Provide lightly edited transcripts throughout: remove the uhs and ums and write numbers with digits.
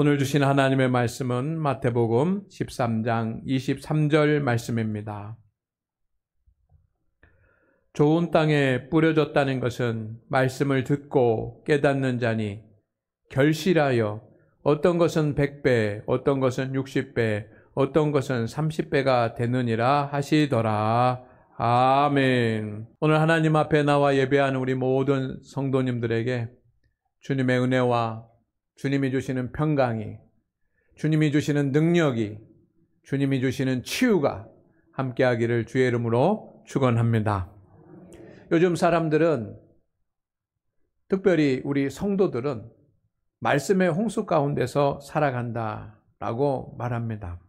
오늘 주신 하나님의 말씀은 마태복음 13장 23절 말씀입니다. 좋은 땅에 뿌려졌다는 것은 말씀을 듣고 깨닫는 자니 결실하여 어떤 것은 100배, 어떤 것은 60배, 어떤 것은 30배가 되느니라 하시더라. 아멘. 오늘 하나님 앞에 나와 예배하는 우리 모든 성도님들에게 주님의 은혜와 주님이 주시는 평강이, 주님이 주시는 능력이, 주님이 주시는 치유가 함께하기를 주의 이름으로 축원합니다. 요즘 사람들은, 특별히 우리 성도들은 말씀의 홍수 가운데서 살아간다라고 말합니다.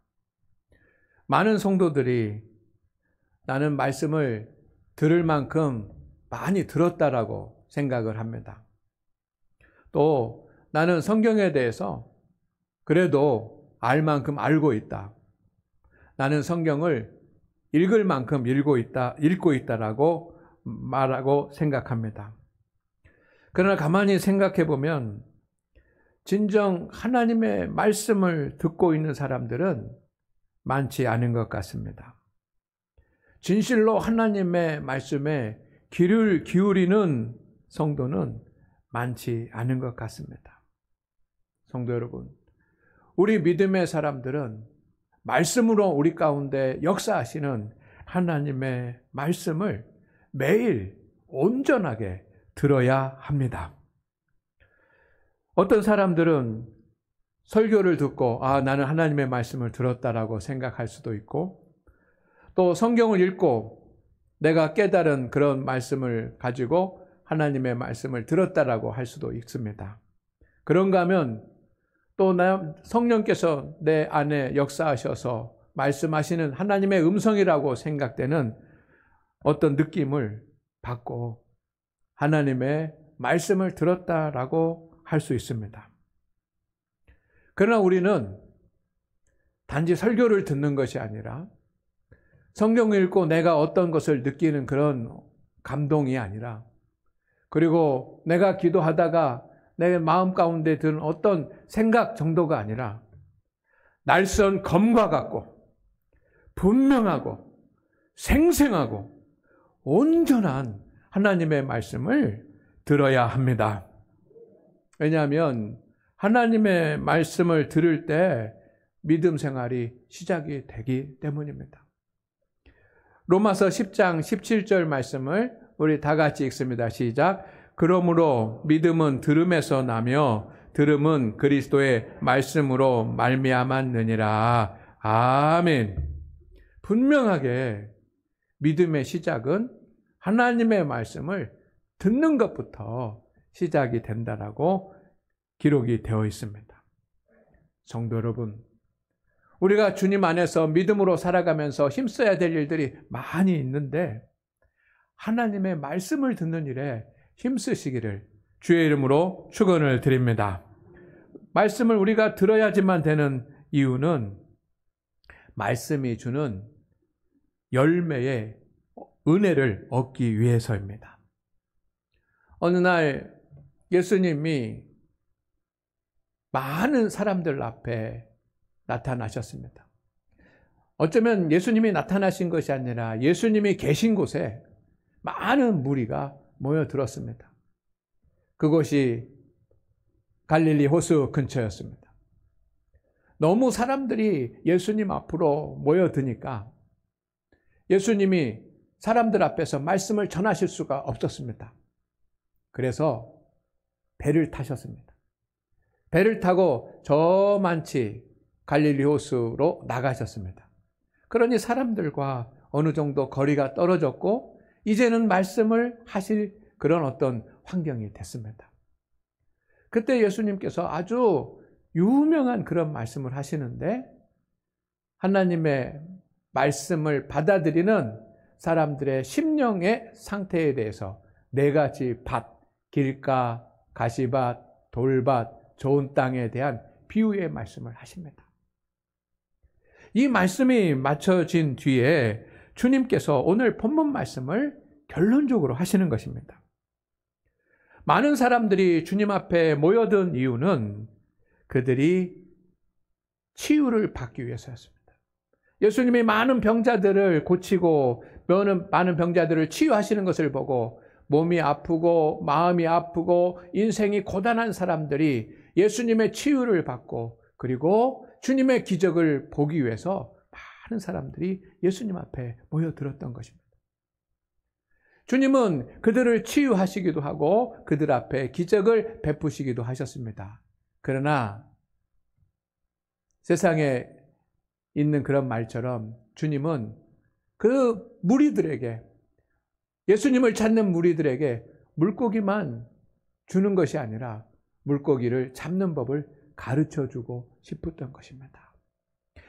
많은 성도들이 나는 말씀을 들을 만큼 많이 들었다라고 생각을 합니다. 또 나는 성경에 대해서 그래도 알 만큼 알고 있다. 나는 성경을 읽을 만큼 읽고 있다라고 말하고 생각합니다. 그러나 가만히 생각해 보면 진정 하나님의 말씀을 듣고 있는 사람들은 많지 않은 것 같습니다. 진실로 하나님의 말씀에 귀를 기울이는 성도는 많지 않은 것 같습니다. 성도 여러분, 우리 믿음의 사람들은 말씀으로 우리 가운데 역사하시는 하나님의 말씀을 매일 온전하게 들어야 합니다. 어떤 사람들은 설교를 듣고 나는 하나님의 말씀을 들었다라고 생각할 수도 있고, 또 성경을 읽고 내가 깨달은 그런 말씀을 가지고 하나님의 말씀을 들었다라고 할 수도 있습니다. 그런가 하면 또 성령께서 내 안에 역사하셔서 말씀하시는 하나님의 음성이라고 생각되는 어떤 느낌을 받고 하나님의 말씀을 들었다라고 할 수 있습니다. 그러나 우리는 단지 설교를 듣는 것이 아니라 성경을 읽고 내가 어떤 것을 느끼는 그런 감동이 아니라, 그리고 내가 기도하다가 내 마음 가운데 드는 어떤 생각 정도가 아니라 날선 검과 같고 분명하고 생생하고 온전한 하나님의 말씀을 들어야 합니다. 왜냐하면 하나님의 말씀을 들을 때 믿음 생활이 시작이 되기 때문입니다. 로마서 10장 17절 말씀을 우리 다 같이 읽습니다. 시작. 그러므로 믿음은 들음에서 나며 들음은 그리스도의 말씀으로 말미암았느니라. 아멘. 분명하게 믿음의 시작은 하나님의 말씀을 듣는 것부터 시작이 된다라고 기록이 되어 있습니다. 성도 여러분, 우리가 주님 안에서 믿음으로 살아가면서 힘써야 될 일들이 많이 있는데 하나님의 말씀을 듣는 일에 힘쓰시기를 주의 이름으로 축원을 드립니다. 말씀을 우리가 들어야지만 되는 이유는 말씀이 주는 열매의 은혜를 얻기 위해서입니다. 어느 날 예수님이 많은 사람들 앞에 나타나셨습니다. 어쩌면 예수님이 나타나신 것이 아니라 예수님이 계신 곳에 많은 무리가 모여들었습니다. 그곳이 갈릴리 호수 근처였습니다. 너무 사람들이 예수님 앞으로 모여드니까 예수님이 사람들 앞에서 말씀을 전하실 수가 없었습니다. 그래서 배를 타셨습니다. 배를 타고 저만치 갈릴리 호수로 나가셨습니다. 그러니 사람들과 어느 정도 거리가 떨어졌고 이제는 말씀을 하실 그런 어떤 환경이 됐습니다. 그때 예수님께서 아주 유명한 그런 말씀을 하시는데 하나님의 말씀을 받아들이는 사람들의 심령의 상태에 대해서 네 가지 밭, 길가, 가시밭, 돌밭, 좋은 땅에 대한 비유의 말씀을 하십니다. 이 말씀이 맞춰진 뒤에 주님께서 오늘 본문 말씀을 결론적으로 하시는 것입니다. 많은 사람들이 주님 앞에 모여든 이유는 그들이 치유를 받기 위해서였습니다. 예수님이 많은 병자들을 고치고 많은 병자들을 치유하시는 것을 보고 몸이 아프고 마음이 아프고 인생이 고단한 사람들이 예수님의 치유를 받고 그리고 주님의 기적을 보기 위해서 많은 사람들이 예수님 앞에 모여들었던 것입니다. 주님은 그들을 치유하시기도 하고 그들 앞에 기적을 베푸시기도 하셨습니다. 그러나 세상에 있는 그런 말처럼 주님은 그 무리들에게, 예수님을 찾는 무리들에게 물고기만 주는 것이 아니라 물고기를 잡는 법을 가르쳐주고 싶었던 것입니다.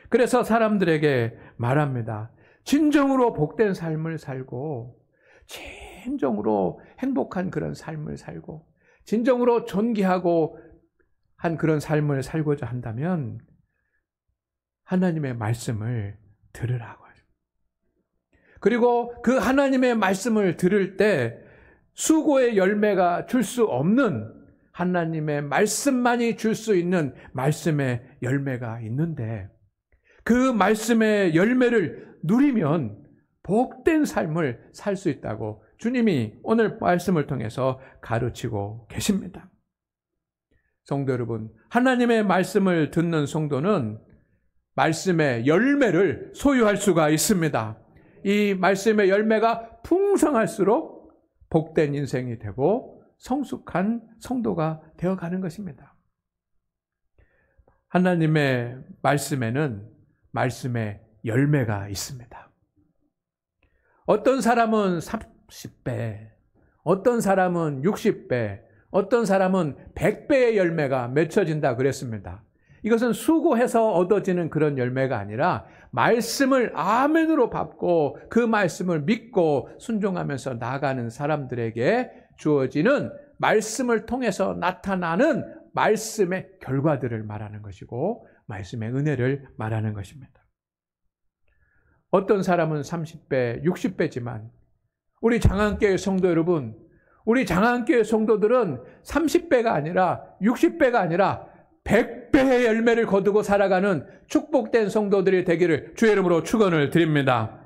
그래서 사람들에게 말합니다. 진정으로 복된 삶을 살고 진정으로 행복한 그런 삶을 살고 진정으로 존귀하고 한 그런 삶을 살고자 한다면 하나님의 말씀을 들으라고 하죠. 그리고 그 하나님의 말씀을 들을 때 수고의 열매가 줄 수 없는 하나님의 말씀만이 줄 수 있는 말씀의 열매가 있는데 그 말씀의 열매를 누리면 복된 삶을 살 수 있다고 주님이 오늘 말씀을 통해서 가르치고 계십니다. 성도 여러분, 하나님의 말씀을 듣는 성도는 말씀의 열매를 소유할 수가 있습니다. 이 말씀의 열매가 풍성할수록 복된 인생이 되고 성숙한 성도가 되어가는 것입니다. 하나님의 말씀에는 말씀의 열매가 있습니다. 어떤 사람은 30배, 어떤 사람은 60배, 어떤 사람은 100배의 열매가 맺혀진다 그랬습니다. 이것은 수고해서 얻어지는 그런 열매가 아니라 말씀을 아멘으로 받고 그 말씀을 믿고 순종하면서 나아가는 사람들에게 주어지는 말씀을 통해서 나타나는 말씀의 결과들을 말하는 것이고 말씀의 은혜를 말하는 것입니다. 어떤 사람은 30배, 60배지만 우리 장안교회 성도 여러분, 우리 장안교회 성도들은 30배가 아니라 60배가 아니라 100배의 열매를 거두고 살아가는 축복된 성도들이 되기를 주의 이름으로 축원을 드립니다.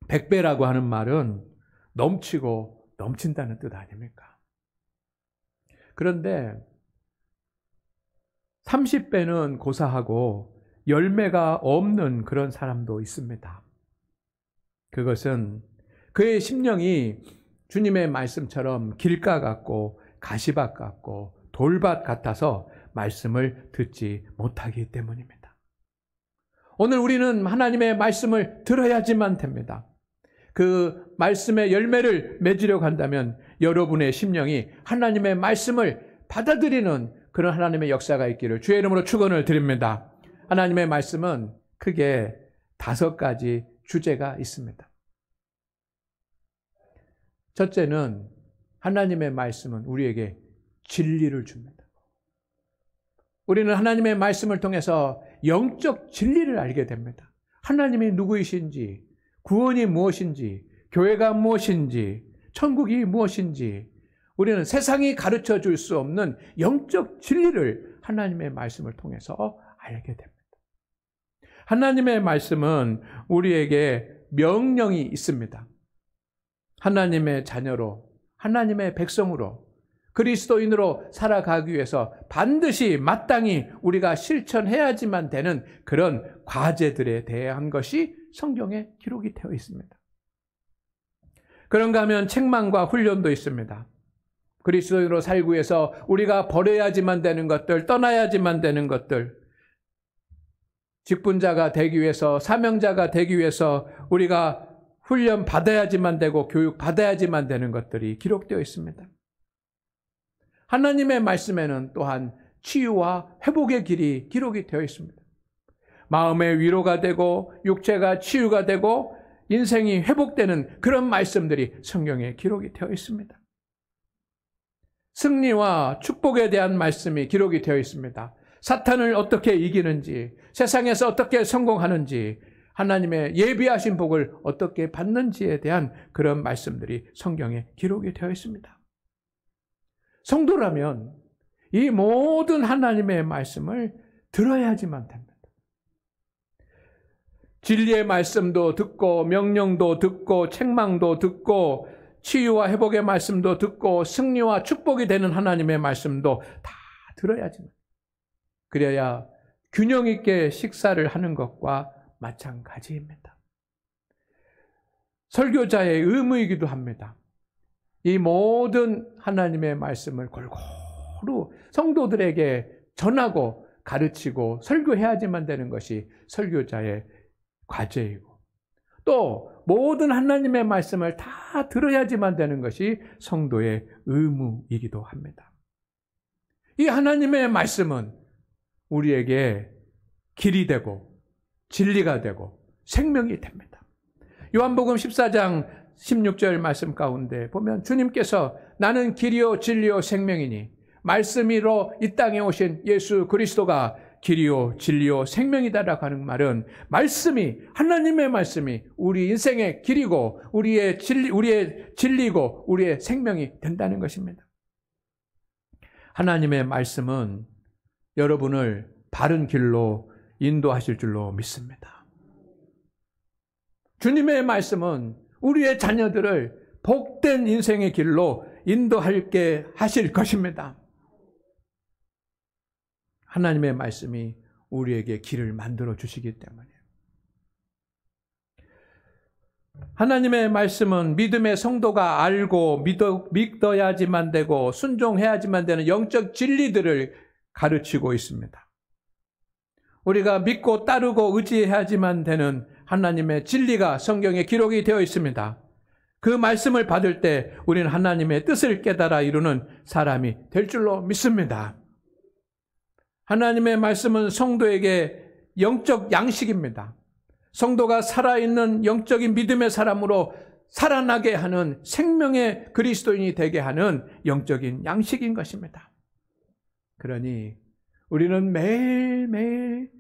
100배라고 하는 말은 넘치고 넘친다는 뜻 아닙니까? 그런데 30배는 고사하고 열매가 없는 그런 사람도 있습니다. 그것은 그의 심령이 주님의 말씀처럼 길가 같고 가시밭 같고 돌밭 같아서 말씀을 듣지 못하기 때문입니다. 오늘 우리는 하나님의 말씀을 들어야지만 됩니다. 그 말씀의 열매를 맺으려고 한다면 여러분의 심령이 하나님의 말씀을 받아들이는 그런 하나님의 역사가 있기를 주의 이름으로 축원을 드립니다. 하나님의 말씀은 크게 5가지 주제가 있습니다. 첫째는 하나님의 말씀은 우리에게 진리를 줍니다. 우리는 하나님의 말씀을 통해서 영적 진리를 알게 됩니다. 하나님이 누구이신지, 구원이 무엇인지, 교회가 무엇인지, 천국이 무엇인지 우리는 세상이 가르쳐 줄 수 없는 영적 진리를 하나님의 말씀을 통해서 알게 됩니다. 하나님의 말씀은 우리에게 명령이 있습니다. 하나님의 자녀로, 하나님의 백성으로, 그리스도인으로 살아가기 위해서 반드시 마땅히 우리가 실천해야지만 되는 그런 과제들에 대한 것이 성경에 기록이 되어 있습니다. 그런가 하면 책망과 훈련도 있습니다. 그리스도인으로 살기 위해서 우리가 버려야지만 되는 것들, 떠나야지만 되는 것들, 직분자가 되기 위해서, 사명자가 되기 위해서 우리가 훈련 받아야지만 되고 교육 받아야지만 되는 것들이 기록되어 있습니다. 하나님의 말씀에는 또한 치유와 회복의 길이 기록이 되어 있습니다. 마음의 위로가 되고 육체가 치유가 되고 인생이 회복되는 그런 말씀들이 성경에 기록이 되어 있습니다. 승리와 축복에 대한 말씀이 기록이 되어 있습니다. 사탄을 어떻게 이기는지, 세상에서 어떻게 성공하는지, 하나님의 예비하신 복을 어떻게 받는지에 대한 그런 말씀들이 성경에 기록이 되어 있습니다. 성도라면 이 모든 하나님의 말씀을 들어야지만 됩니다. 진리의 말씀도 듣고 명령도 듣고 책망도 듣고 치유와 회복의 말씀도 듣고 승리와 축복이 되는 하나님의 말씀도 다 들어야지만. 그래야 균형 있게 식사를 하는 것과 마찬가지입니다. 설교자의 의무이기도 합니다. 이 모든 하나님의 말씀을 골고루 성도들에게 전하고 가르치고 설교해야지만 되는 것이 설교자의 과제이고, 또 모든 하나님의 말씀을 다 들어야지만 되는 것이 성도의 의무이기도 합니다. 이 하나님의 말씀은 우리에게 길이 되고 진리가 되고 생명이 됩니다. 요한복음 14장 16절 말씀 가운데 보면 주님께서 나는 길이요 진리요 생명이니 말씀으로 이 땅에 오신 예수 그리스도가 길이요 진리요 생명이다라고 하는 말은 말씀이, 하나님의 말씀이 우리 인생의 길이고 우리의 진리고 우리의 생명이 된다는 것입니다. 하나님의 말씀은 여러분을 바른 길로 인도하실 줄로 믿습니다. 주님의 말씀은 우리의 자녀들을 복된 인생의 길로 인도하게 하실 것입니다. 하나님의 말씀이 우리에게 길을 만들어 주시기 때문이에요. 하나님의 말씀은 믿음의 성도가 알고 믿어야지만 되고 순종해야지만 되는 영적 진리들을 가르치고 있습니다. 우리가 믿고 따르고 의지해야지만 되는 하나님의 진리가 성경에 기록이 되어 있습니다. 그 말씀을 받을 때 우리는 하나님의 뜻을 깨달아 이루는 사람이 될 줄로 믿습니다. 하나님의 말씀은 성도에게 영적 양식입니다. 성도가 살아있는 영적인 믿음의 사람으로 살아나게 하는 생명의 그리스도인이 되게 하는 영적인 양식인 것입니다. 그러니 우리는 매일매일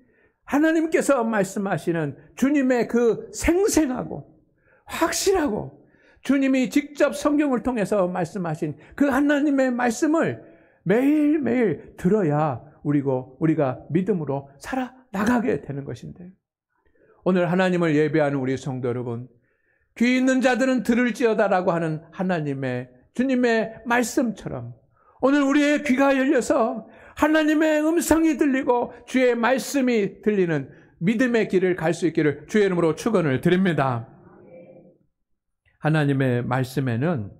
하나님께서 말씀하시는 주님의 그 생생하고 확실하고 주님이 직접 성경을 통해서 말씀하신 그 하나님의 말씀을 매일매일 들어야 우리가 믿음으로 살아나가게 되는 것인데, 오늘 하나님을 예배하는 우리 성도 여러분, 귀 있는 자들은 들을지어다라고 하는 주님의 말씀처럼 오늘 우리의 귀가 열려서 하나님의 음성이 들리고 주의 말씀이 들리는 믿음의 길을 갈 수 있기를 주의 이름으로 축원을 드립니다. 하나님의 말씀에는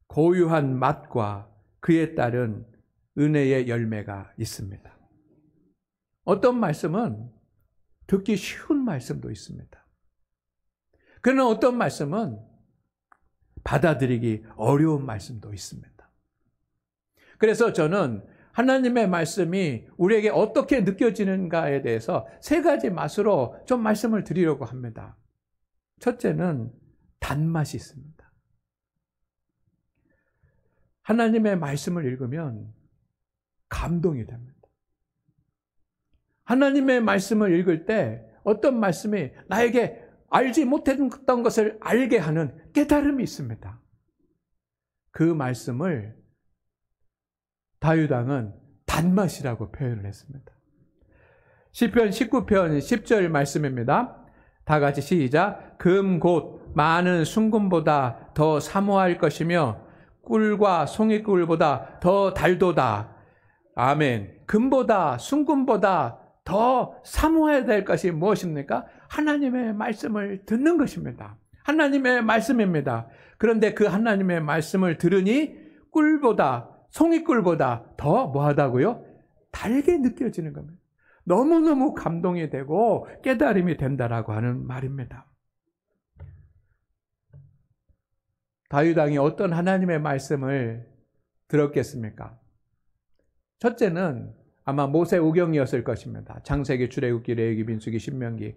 고유한 맛과 그에 따른 은혜의 열매가 있습니다. 어떤 말씀은 듣기 쉬운 말씀도 있습니다. 그러나 어떤 말씀은 받아들이기 어려운 말씀도 있습니다. 그래서 저는 하나님의 말씀이 우리에게 어떻게 느껴지는가에 대해서 세 가지 맛으로 좀 말씀을 드리려고 합니다. 첫째는 단맛이 있습니다. 하나님의 말씀을 읽으면 감동이 됩니다. 하나님의 말씀을 읽을 때 어떤 말씀이 나에게 알지 못했던 것을 알게 하는 깨달음이 있습니다. 그 말씀을 다윗 왕은 단맛이라고 표현을 했습니다. 시편 19편 10절 말씀입니다. 다 같이 시작. 금 곧 많은 순금보다 더 사모할 것이며 꿀과 송이꿀보다 더 달도다. 아멘. 금보다 순금보다 더 사모해야 될 것이 무엇입니까? 하나님의 말씀을 듣는 것입니다. 하나님의 말씀입니다. 그런데 그 하나님의 말씀을 들으니 꿀보다 송이꿀보다 더 뭐하다고요? 달게 느껴지는 겁니다. 너무너무 감동이 되고 깨달음이 된다라고 하는 말입니다. 다윗 왕이 어떤 하나님의 말씀을 들었겠습니까? 첫째는 아마 모세오경이었을 것입니다. 창세기, 출애굽기, 레위기, 민수기, 신명기,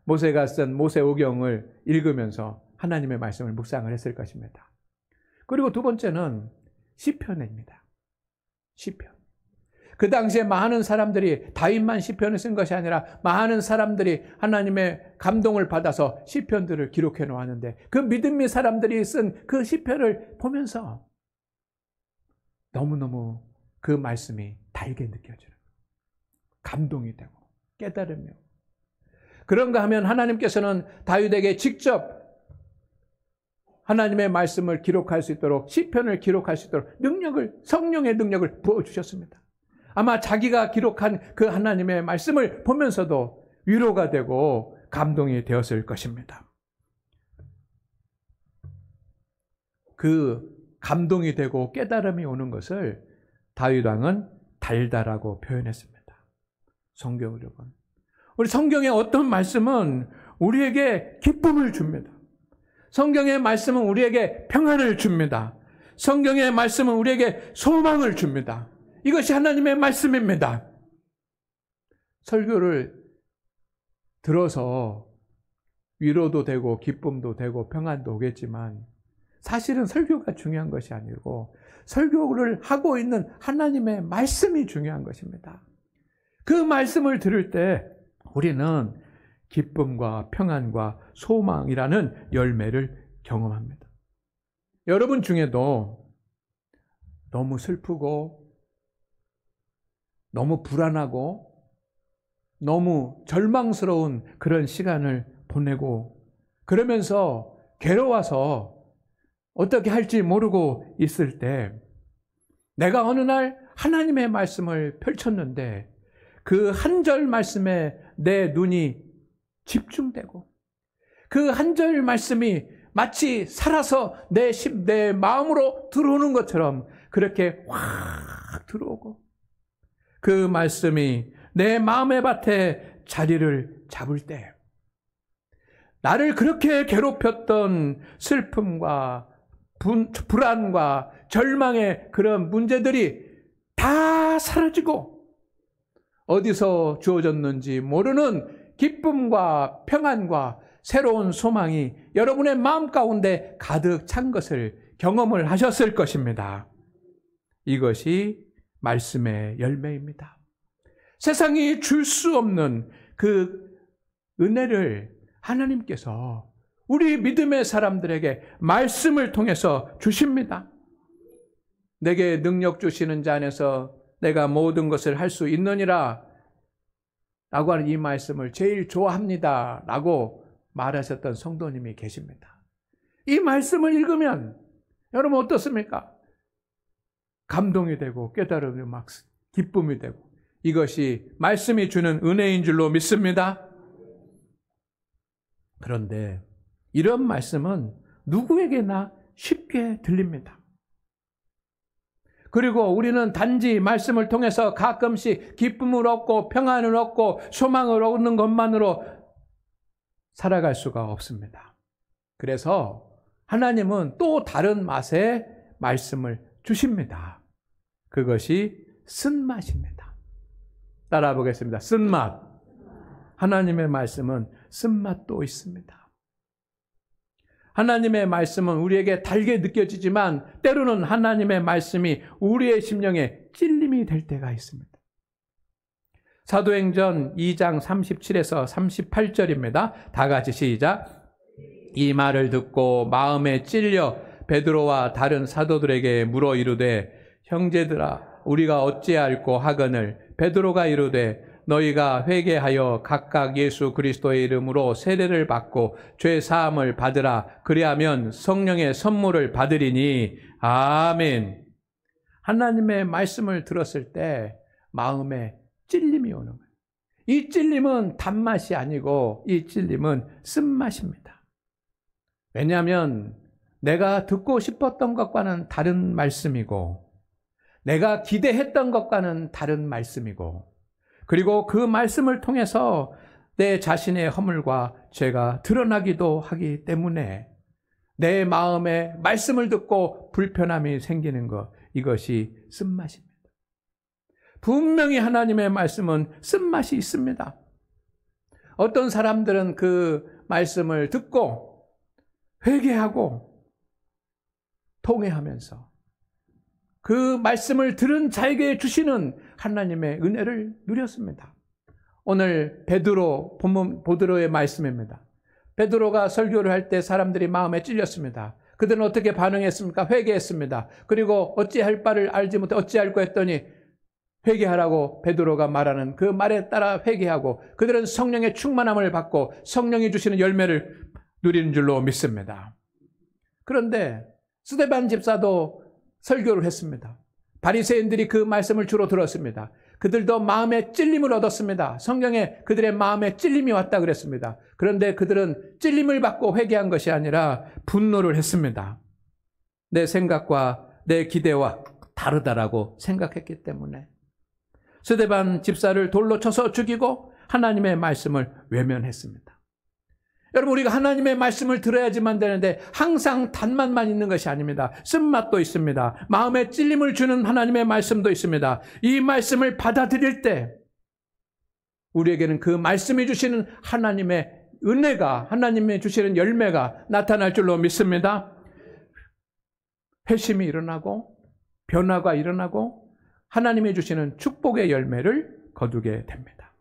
모세가 쓴 모세오경을 읽으면서 하나님의 말씀을 묵상을 했을 것입니다. 그리고 두 번째는 시편입니다. 시편. 그 당시에 많은 사람들이 다윗만 시편을 쓴 것이 아니라 많은 사람들이 하나님의 감동을 받아서 시편들을 기록해 놓았는데 그 믿음의 사람들이 쓴 그 시편을 보면서 너무너무 그 말씀이 달게 느껴지는, 감동이 되고 깨달으며, 그런가 하면 하나님께서는 다윗에게 직접 하나님의 말씀을 기록할 수 있도록, 시편을 기록할 수 있도록 성령의 능력을 부어주셨습니다. 아마 자기가 기록한 그 하나님의 말씀을 보면서도 위로가 되고 감동이 되었을 것입니다. 그 감동이 되고 깨달음이 오는 것을 다윗 왕은 달다라고 표현했습니다. 성경을 읽으면 우리 성경의 어떤 말씀은 우리에게 기쁨을 줍니다. 성경의 말씀은 우리에게 평안을 줍니다. 성경의 말씀은 우리에게 소망을 줍니다. 이것이 하나님의 말씀입니다. 설교를 들어서 위로도 되고 기쁨도 되고 평안도 오겠지만 사실은 설교가 중요한 것이 아니고 설교를 하고 있는 하나님의 말씀이 중요한 것입니다. 그 말씀을 들을 때 우리는 기쁨과 평안과 소망이라는 열매를 경험합니다. 여러분 중에도 너무 슬프고 너무 불안하고 너무 절망스러운 그런 시간을 보내고 그러면서 괴로워서 어떻게 할지 모르고 있을 때 내가 어느 날 하나님의 말씀을 펼쳤는데 그 한 절 말씀에 내 눈이 집중되고 그 한 절 말씀이 마치 살아서 내 마음으로 들어오는 것처럼 그렇게 확 들어오고 그 말씀이 내 마음의 밭에 자리를 잡을 때 나를 그렇게 괴롭혔던 슬픔과 불안과 절망의 그런 문제들이 다 사라지고 어디서 주어졌는지 모르는 기쁨과 평안과 새로운 소망이 여러분의 마음 가운데 가득 찬 것을 경험을 하셨을 것입니다. 이것이 말씀의 열매입니다. 세상이 줄 수 없는 그 은혜를 하나님께서 우리 믿음의 사람들에게 말씀을 통해서 주십니다. 내게 능력 주시는 자 안에서 내가 모든 것을 할 수 있느니라 라고 하는 이 말씀을 제일 좋아합니다 라고 말하셨던 성도님이 계십니다. 이 말씀을 읽으면 여러분 어떻습니까? 감동이 되고 깨달음이 막 기쁨이 되고 이것이 말씀이 주는 은혜인 줄로 믿습니다. 그런데 이런 말씀은 누구에게나 쉽게 들립니다. 그리고 우리는 단지 말씀을 통해서 가끔씩 기쁨을 얻고 평안을 얻고 소망을 얻는 것만으로 살아갈 수가 없습니다. 그래서 하나님은 또 다른 맛의 말씀을 주십니다. 그것이 쓴맛입니다. 따라 보겠습니다. 쓴맛. 하나님의 말씀은 쓴맛도 있습니다. 하나님의 말씀은 우리에게 달게 느껴지지만 때로는 하나님의 말씀이 우리의 심령에 찔림이 될 때가 있습니다. 사도행전 2장 37에서 38절입니다. 다 같이 시작. 이 말을 듣고 마음에 찔려 베드로와 다른 사도들에게 물어 이르되 형제들아 우리가 어찌할꼬 하거늘 베드로가 이르되 너희가 회개하여 각각 예수 그리스도의 이름으로 세례를 받고 죄 사함을 받으라. 그리하면 성령의 선물을 받으리니. 아멘. 하나님의 말씀을 들었을 때 마음에 찔림이 오는 거예요. 이 찔림은 단맛이 아니고 이 찔림은 쓴맛입니다. 왜냐하면 내가 듣고 싶었던 것과는 다른 말씀이고 내가 기대했던 것과는 다른 말씀이고 그리고 그 말씀을 통해서 내 자신의 허물과 죄가 드러나기도 하기 때문에 내 마음에 말씀을 듣고 불편함이 생기는 것, 이것이 쓴맛입니다. 분명히 하나님의 말씀은 쓴맛이 있습니다. 어떤 사람들은 그 말씀을 듣고 회개하고 통회하면서 그 말씀을 들은 자에게 주시는 하나님의 은혜를 누렸습니다. 오늘 베드로의 말씀입니다. 베드로가 설교를 할 때 사람들이 마음에 찔렸습니다. 그들은 어떻게 반응했습니까? 회개했습니다. 그리고 어찌할 바를 알지 못해 어찌할꼬 했더니 회개하라고 베드로가 말하는 그 말에 따라 회개하고 그들은 성령의 충만함을 받고 성령이 주시는 열매를 누리는 줄로 믿습니다. 그런데 스데반 집사도 설교를 했습니다. 바리새인들이 그 말씀을 주로 들었습니다. 그들도 마음의 찔림을 얻었습니다. 성경에 그들의 마음에 찔림이 왔다 그랬습니다. 그런데 그들은 찔림을 받고 회개한 것이 아니라 분노를 했습니다. 내 생각과 내 기대와 다르다라고 생각했기 때문에 스데반 집사를 돌로 쳐서 죽이고 하나님의 말씀을 외면했습니다. 여러분, 우리가 하나님의 말씀을 들어야지만 되는데 항상 단맛만 있는 것이 아닙니다. 쓴맛도 있습니다. 마음에 찔림을 주는 하나님의 말씀도 있습니다. 이 말씀을 받아들일 때 우리에게는 그 말씀이 주시는 하나님의 은혜가, 하나님의 주시는 열매가 나타날 줄로 믿습니다. 회심이 일어나고 변화가 일어나고 하나님이 주시는 축복의 열매를 거두게 됩니다.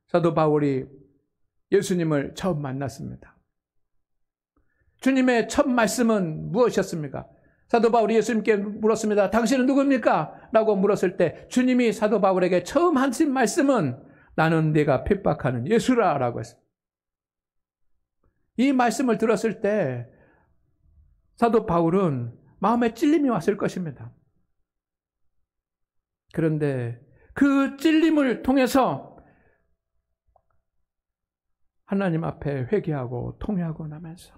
사도 바울이 예수님을 처음 만났습니다. 주님의 첫 말씀은 무엇이었습니까? 사도 바울이 예수님께 물었습니다. 당신은 누굽니까? 라고 물었을 때 주님이 사도 바울에게 처음 하신 말씀은 나는 네가 핍박하는 예수라 라고 했습니다. 이 말씀을 들었을 때 사도 바울은 마음에 찔림이 왔을 것입니다. 그런데 그 찔림을 통해서 하나님 앞에 회개하고 통회하고 나면서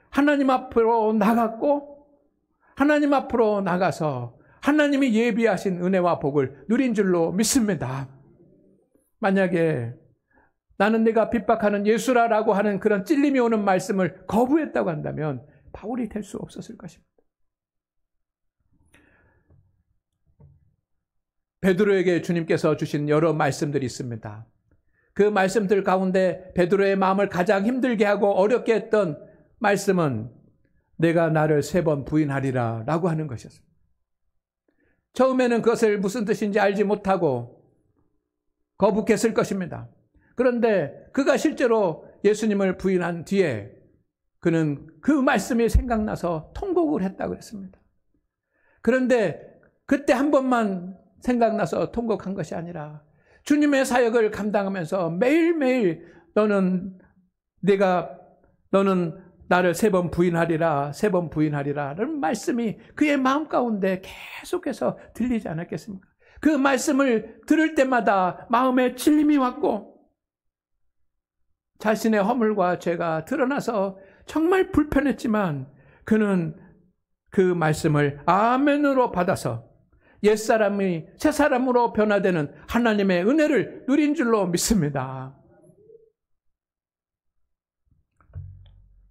하나님 앞으로 나갔고 하나님 앞으로 나가서 하나님이 예비하신 은혜와 복을 누린 줄로 믿습니다. 만약에 나는 네가 핍박하는 예수라라고 하는 그런 찔림이 오는 말씀을 거부했다고 한다면 바울이 될 수 없었을 것입니다. 베드로에게 주님께서 주신 여러 말씀들이 있습니다. 그 말씀들 가운데 베드로의 마음을 가장 힘들게 하고 어렵게 했던 말씀은 내가 나를 3번 부인하리라 라고 하는 것이었습니다. 처음에는 그것을 무슨 뜻인지 알지 못하고 거북했을 것입니다. 그런데 그가 실제로 예수님을 부인한 뒤에 그는 그 말씀이 생각나서 통곡을 했다고 했습니다. 그런데 그때 한 번만 생각나서 통곡한 것이 아니라 주님의 사역을 감당하면서 매일매일 너는 나를 3번 부인하리라, 3번 부인하리라 라는 말씀이 그의 마음 가운데 계속해서 들리지 않았겠습니까? 그 말씀을 들을 때마다 마음에 찔림이 왔고 자신의 허물과 죄가 드러나서 정말 불편했지만 그는 그 말씀을 아멘으로 받아서 옛사람이 새사람으로 변화되는 하나님의 은혜를 누린 줄로 믿습니다.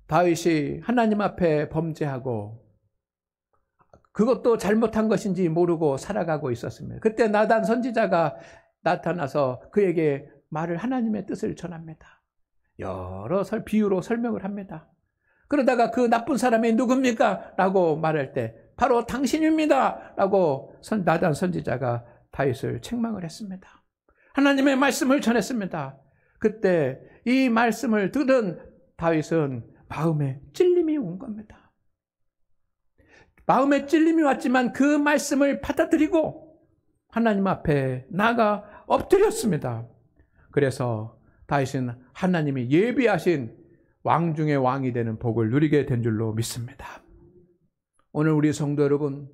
다윗이 하나님 앞에 범죄하고 그것도 잘못한 것인지 모르고 살아가고 있었습니다. 그때 나단 선지자가 나타나서 그에게 하나님의 뜻을 전합니다. 여러 비유로 설명을 합니다. 그러다가 그 나쁜 사람이 누굽니까? 라고 말할 때 바로 당신입니다. 라고 나단 선지자가 다윗을 책망을 했습니다. 하나님의 말씀을 전했습니다. 그때 이 말씀을 들은 다윗은 마음에 찔림이 온 겁니다. 마음에 찔림이 왔지만 그 말씀을 받아들이고 하나님 앞에 나가 엎드렸습니다. 그래서 다윗은 하나님이 예비하신 왕 중의 왕이 되는 복을 누리게 된 줄로 믿습니다. 오늘 우리 성도 여러분,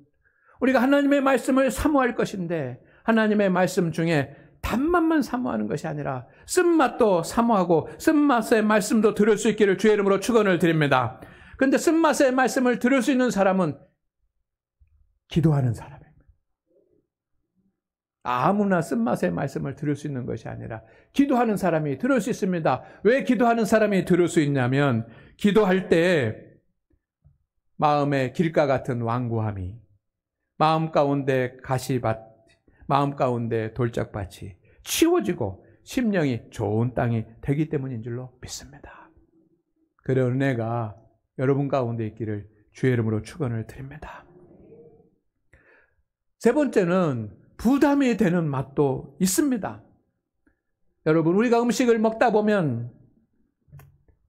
우리가 하나님의 말씀을 사모할 것인데 하나님의 말씀 중에 단맛만 사모하는 것이 아니라 쓴맛도 사모하고 쓴맛의 말씀도 들을 수 있기를 주의 이름으로 축원을 드립니다. 그런데 쓴맛의 말씀을 들을 수 있는 사람은 기도하는 사람입니다. 아무나 쓴맛의 말씀을 들을 수 있는 것이 아니라 기도하는 사람이 들을 수 있습니다. 왜 기도하는 사람이 들을 수 있냐면 기도할 때 마음의 길가 같은 완고함이 마음 가운데 가시밭, 마음 가운데 돌짝밭이 치워지고 심령이 좋은 땅이 되기 때문인 줄로 믿습니다. 그런 은혜가 여러분 가운데 있기를 주의 이름으로 축원을 드립니다. 세 번째는 부담이 되는 맛도 있습니다. 여러분, 우리가 음식을 먹다 보면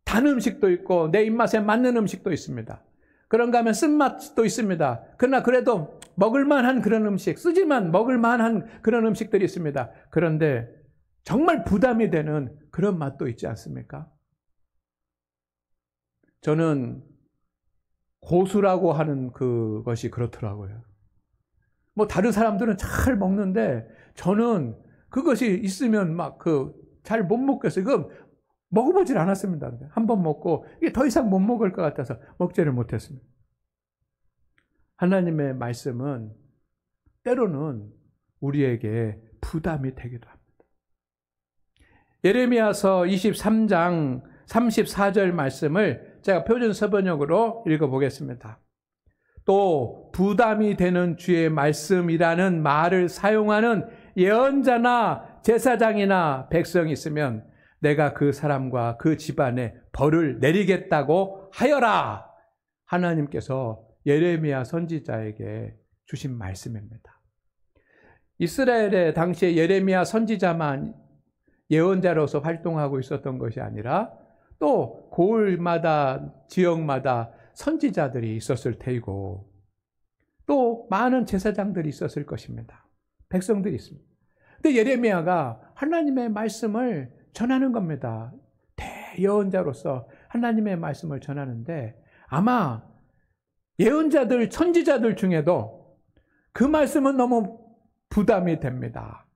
단 음식도 있고 내 입맛에 맞는 음식도 있습니다. 그런가 하면 쓴맛도 있습니다. 그러나 그래도 먹을만한 그런 음식, 쓰지만 먹을만한 그런 음식들이 있습니다. 그런데 정말 부담이 되는 그런 맛도 있지 않습니까? 저는 고수라고 하는 그것이 그렇더라고요. 뭐 다른 사람들은 잘 먹는데 저는 그것이 있으면 막 잘 못 먹겠어요. 그거 먹어보질 않았습니다. 한 번 먹고 이게 더 이상 못 먹을 것 같아서 먹지를 못했습니다. 하나님의 말씀은 때로는 우리에게 부담이 되기도 합니다. 예레미야서 23장 34절 말씀을 제가 표준 서번역으로 읽어보겠습니다. 또 부담이 되는 주의 말씀이라는 말을 사용하는 예언자나 제사장이나 백성이 있으면 내가 그 사람과 그 집안에 벌을 내리겠다고 하여라. 하나님께서 예레미야 선지자에게 주신 말씀입니다. 이스라엘의 당시에 예레미야 선지자만 예언자로서 활동하고 있었던 것이 아니라 또 고을마다 지역마다 선지자들이 있었을 테이고 또 많은 제사장들이 있었을 것입니다. 백성들이 있습니다. 근데 예레미야가 하나님의 말씀을 전하는 겁니다. 대예언자로서 하나님의 말씀을 전하는데 아마 예언자들, 선지자들 중에도 그 말씀은 너무 부담이 됩니다.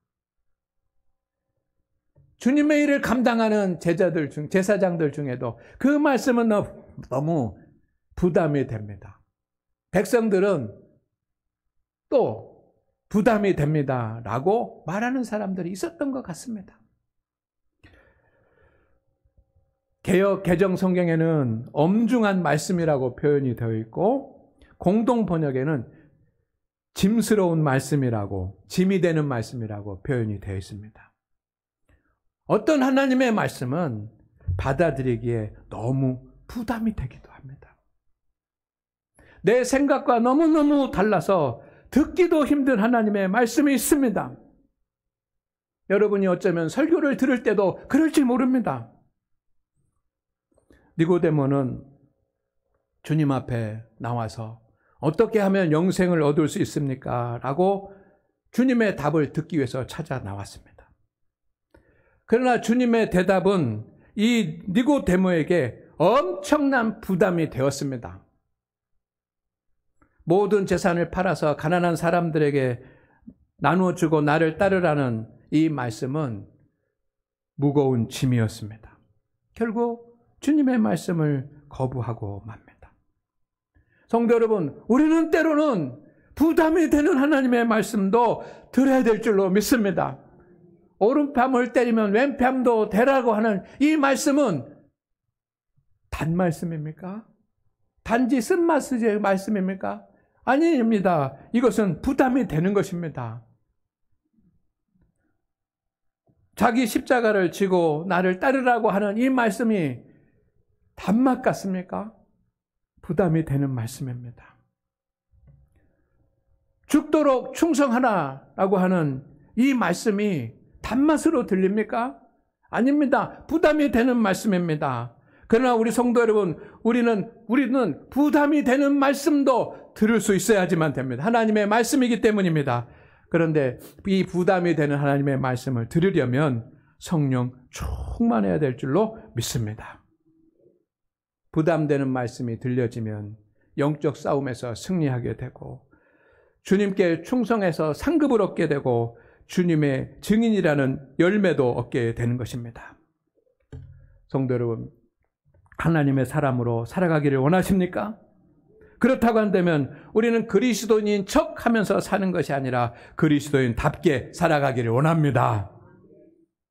주님의 일을 감당하는 제사장들 중에도 그 말씀은 너무 부담이 됩니다. 백성들은 또 부담이 됩니다. 라고 말하는 사람들이 있었던 것 같습니다. 개역 개정 성경에는 엄중한 말씀이라고 표현이 되어 있고 공동 번역에는 짐스러운 말씀이라고, 짐이 되는 말씀이라고 표현이 되어 있습니다. 어떤 하나님의 말씀은 받아들이기에 너무 부담이 되기도 합니다. 내 생각과 너무너무 달라서 듣기도 힘든 하나님의 말씀이 있습니다. 여러분이 어쩌면 설교를 들을 때도 그럴지 모릅니다. 니고데모는 주님 앞에 나와서 어떻게 하면 영생을 얻을 수 있습니까? 라고 주님의 답을 듣기 위해서 찾아 나왔습니다. 그러나 주님의 대답은 이 니고데모에게 엄청난 부담이 되었습니다. 모든 재산을 팔아서 가난한 사람들에게 나누어주고 나를 따르라는 이 말씀은 무거운 짐이었습니다. 결국 주님의 말씀을 거부하고 맙니다. 성도 여러분, 우리는 때로는 부담이 되는 하나님의 말씀도 들어야 될 줄로 믿습니다. 오른뺨을 때리면 왼뺨도 되라고 하는 이 말씀은 단 말씀입니까? 단지 쓴맛의 말씀입니까? 아닙니다. 이것은 부담이 되는 것입니다. 자기 십자가를 지고 나를 따르라고 하는 이 말씀이 단맛 같습니까? 부담이 되는 말씀입니다. 죽도록 충성하라라고 하는 이 말씀이 단맛으로 들립니까? 아닙니다. 부담이 되는 말씀입니다. 그러나 우리 성도 여러분, 우리는 부담이 되는 말씀도 들을 수 있어야지만 됩니다. 하나님의 말씀이기 때문입니다. 그런데 이 부담이 되는 하나님의 말씀을 들으려면 성령 충만해야 될 줄로 믿습니다. 부담되는 말씀이 들려지면 영적 싸움에서 승리하게 되고 주님께 충성해서 상급을 얻게 되고 주님의 증인이라는 열매도 얻게 되는 것입니다. 성도 여러분, 하나님의 사람으로 살아가기를 원하십니까? 그렇다고 한다면 우리는 그리스도인인 척 하면서 사는 것이 아니라 그리스도인답게 살아가기를 원합니다.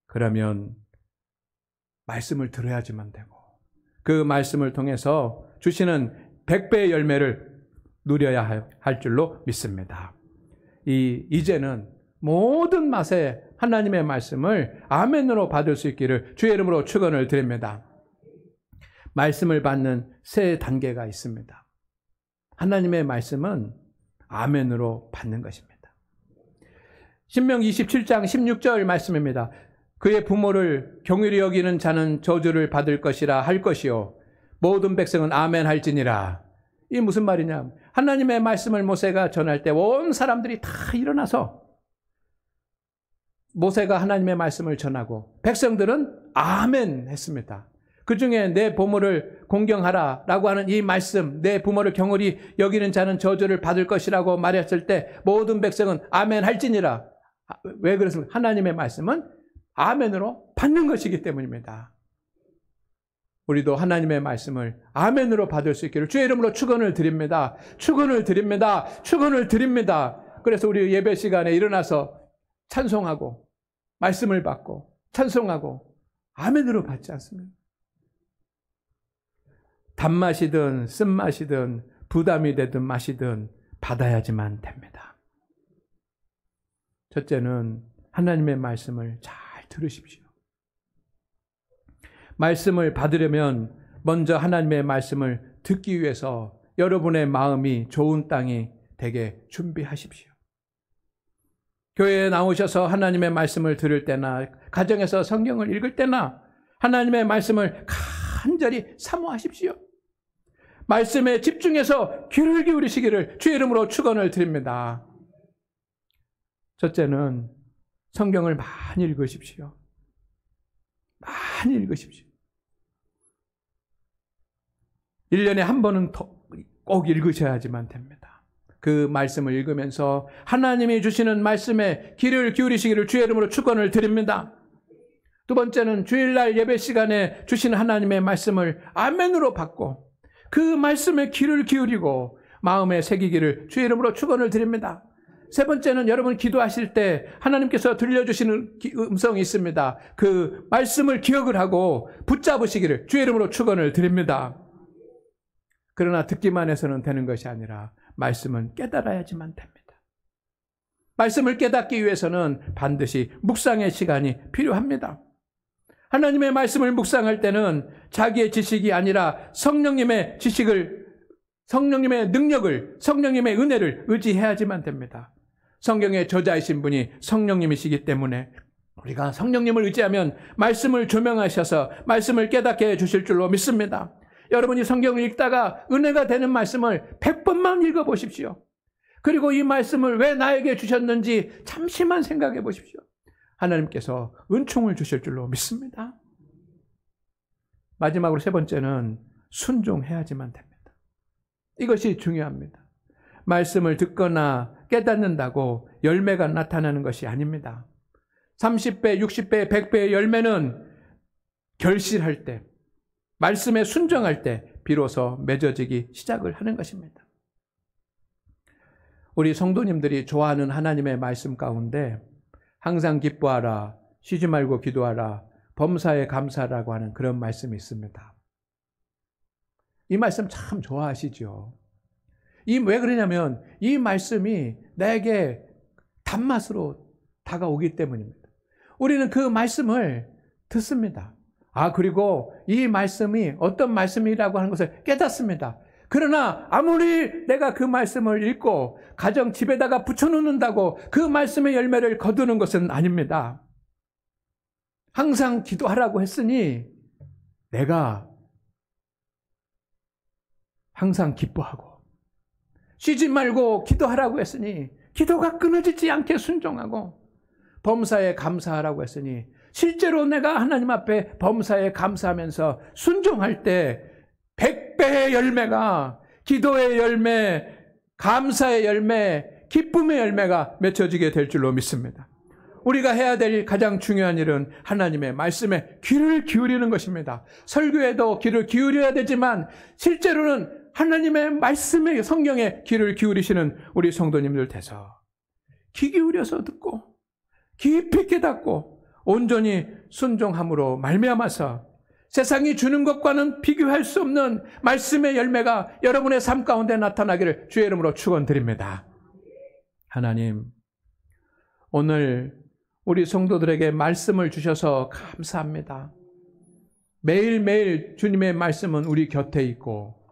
그러면 말씀을 들어야지만 되고 그 말씀을 통해서 주시는 100배의 열매를 누려야 할 줄로 믿습니다. 이제는 모든 맛에 하나님의 말씀을 아멘으로 받을 수 있기를 주의 이름으로 축원을 드립니다. 말씀을 받는 세 단계가 있습니다. 하나님의 말씀은 아멘으로 받는 것입니다. 신명기 27장 16절 말씀입니다. 그의 부모를 경휼히 여기는 자는 저주를 받을 것이라 할 것이요 모든 백성은 아멘 할지니라. 이 무슨 말이냐? 하나님의 말씀을 모세가 전할 때 온 사람들이 다 일어나서 모세가 하나님의 말씀을 전하고 백성들은 아멘 했습니다. 그 중에 내 부모를 공경하라 라고 하는 이 말씀, 내 부모를 경홀히 여기는 자는 저주를 받을 것이라고 말했을 때 모든 백성은 아멘 할지니라. 왜 그렇습니까? 하나님의 말씀은 아멘으로 받는 것이기 때문입니다. 우리도 하나님의 말씀을 아멘으로 받을 수 있기를 주의 이름으로 축원을 드립니다. 축원을 드립니다. 축원을 드립니다. 그래서 우리 예배 시간에 일어나서 찬송하고 말씀을 받고 찬송하고 아멘으로 받지 않습니다. 단맛이든 쓴맛이든 부담이 되든 맛이든 받아야지만 됩니다. 첫째는 하나님의 말씀을 잘 들으십시오. 말씀을 받으려면 먼저 하나님의 말씀을 듣기 위해서 여러분의 마음이 좋은 땅이 되게 준비하십시오. 교회에 나오셔서 하나님의 말씀을 들을 때나 가정에서 성경을 읽을 때나 하나님의 말씀을 간절히 사모하십시오. 말씀에 집중해서 귀를 기울이시기를 주의 이름으로 축원을 드립니다. 첫째는 성경을 많이 읽으십시오. 많이 읽으십시오. 1년에 한 번은 꼭 읽으셔야지만 됩니다. 그 말씀을 읽으면서 하나님이 주시는 말씀에 귀를 기울이시기를 주의 이름으로 축원을 드립니다. 두 번째는 주일날 예배 시간에 주시는 하나님의 말씀을 아멘으로 받고 그 말씀에 귀를 기울이고 마음에 새기기를 주의 이름으로 축원을 드립니다. 세 번째는 여러분 기도하실 때 하나님께서 들려주시는 음성이 있습니다. 그 말씀을 기억을 하고 붙잡으시기를 주의 이름으로 축원을 드립니다. 그러나 듣기만 해서는 되는 것이 아니라 말씀은 깨달아야지만 됩니다. 말씀을 깨닫기 위해서는 반드시 묵상의 시간이 필요합니다. 하나님의 말씀을 묵상할 때는 자기의 지식이 아니라 성령님의 지식을, 성령님의 능력을, 성령님의 은혜를 의지해야지만 됩니다. 성경의 저자이신 분이 성령님이시기 때문에 우리가 성령님을 의지하면 말씀을 조명하셔서 말씀을 깨닫게 해주실 줄로 믿습니다. 여러분이 성경을 읽다가 은혜가 되는 말씀을 100번만 읽어보십시오. 그리고 이 말씀을 왜 나에게 주셨는지 잠시만 생각해 보십시오. 하나님께서 은총을 주실 줄로 믿습니다. 마지막으로 세 번째는 순종해야지만 됩니다. 이것이 중요합니다. 말씀을 듣거나 깨닫는다고 열매가 나타나는 것이 아닙니다. 30배, 60배, 100배의 열매는 결실할 때, 말씀에 순종할 때 비로소 맺어지기 시작을 하는 것입니다. 우리 성도님들이 좋아하는 하나님의 말씀 가운데 항상 기뻐하라, 쉬지 말고 기도하라, 범사에 감사라고 하는 그런 말씀이 있습니다. 이 말씀 참 좋아하시죠? 왜 그러냐면 이 말씀이 나에게 단맛으로 다가오기 때문입니다. 우리는 그 말씀을 듣습니다. 그리고 이 말씀이 어떤 말씀이라고 하는 것을 깨닫습니다. 그러나 아무리 내가 그 말씀을 읽고 가정 집에다가 붙여놓는다고 그 말씀의 열매를 거두는 것은 아닙니다. 항상 기도하라고 했으니 내가 항상 기뻐하고, 쉬지 말고 기도하라고 했으니 기도가 끊어지지 않게 순종하고, 범사에 감사하라고 했으니 실제로 내가 하나님 앞에 범사에 감사하면서 순종할 때 100배의 열매가, 기도의 열매, 감사의 열매, 기쁨의 열매가 맺혀지게 될 줄로 믿습니다. 우리가 해야 될 가장 중요한 일은 하나님의 말씀에 귀를 기울이는 것입니다. 설교에도 귀를 기울여야 되지만 실제로는 하나님의 말씀에, 성경에 귀를 기울이시는 우리 성도님들 돼서 귀 기울여서 듣고 깊이 깨닫고 온전히 순종함으로 말미암아서 세상이 주는 것과는 비교할 수 없는 말씀의 열매가 여러분의 삶 가운데 나타나기를 주의 이름으로 축원드립니다. 하나님, 오늘 우리 성도들에게 말씀을 주셔서 감사합니다. 매일매일 주님의 말씀은 우리 곁에 있고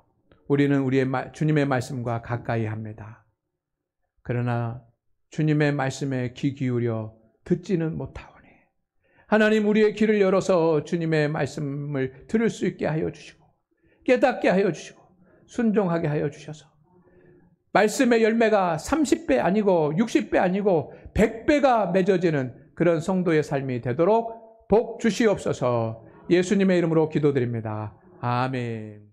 우리는 주님의 말씀과 가까이 합니다. 그러나 주님의 말씀에 귀 기울여 듣지는 못하오니 하나님, 우리의 귀를 열어서 주님의 말씀을 들을 수 있게 하여 주시고 깨닫게 하여 주시고 순종하게 하여 주셔서 말씀의 열매가 30배 아니고 60배 아니고 100배가 맺어지는 그런 성도의 삶이 되도록 복 주시옵소서. 예수님의 이름으로 기도드립니다. 아멘.